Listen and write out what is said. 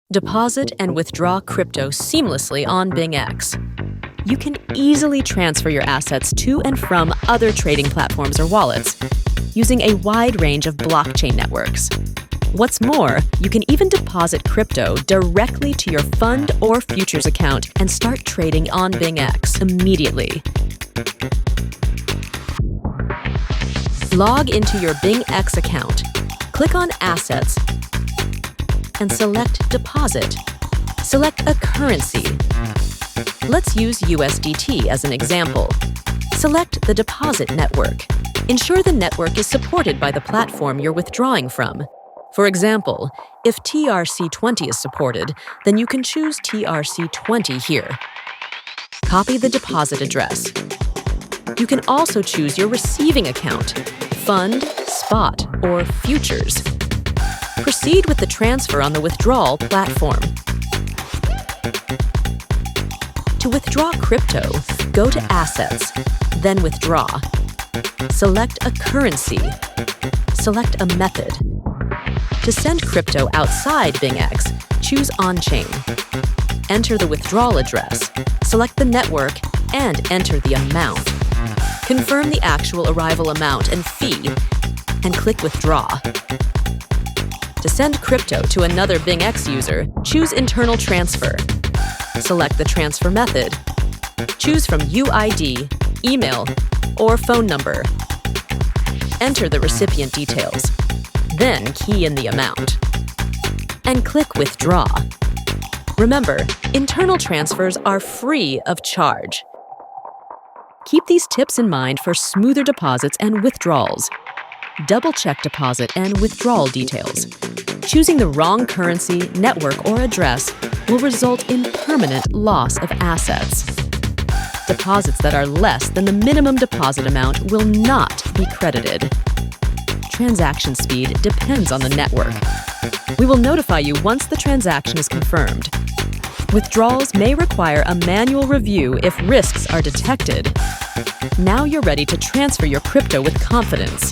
Deposit and withdraw crypto seamlessly on BingX. You can easily transfer your assets to and from other trading platforms or wallets using a wide range of blockchain networks. What's more, you can even deposit crypto directly to your fund or futures account and start trading on BingX immediately. Log into your BingX account, click on Assets, and select Deposit. Select a currency. Let's use USDT as an example. Select the deposit network. Ensure the network is supported by the platform you're withdrawing from. For example, if TRC20 is supported, then you can choose TRC20 here. Copy the deposit address. You can also choose your receiving account, fund, spot, or futures. Proceed with the transfer on the withdrawal platform. To withdraw crypto, go to Assets, then Withdraw. Select a currency. Select a method. To send crypto outside BingX, choose On-Chain. Enter the withdrawal address, select the network, and enter the amount. Confirm the actual arrival amount and fee, and click Withdraw. To send crypto to another BingX user, choose Internal Transfer. Select the transfer method. Choose from UID, email, or phone number. Enter the recipient details. Then key in the amount. And click Withdraw. Remember, internal transfers are free of charge. Keep these tips in mind for smoother deposits and withdrawals. Double-check deposit and withdrawal details. Choosing the wrong currency, network, or address will result in permanent loss of assets. Deposits that are less than the minimum deposit amount will not be credited. Transaction speed depends on the network. We will notify you once the transaction is confirmed. Withdrawals may require a manual review if risks are detected. Now you're ready to transfer your crypto with confidence.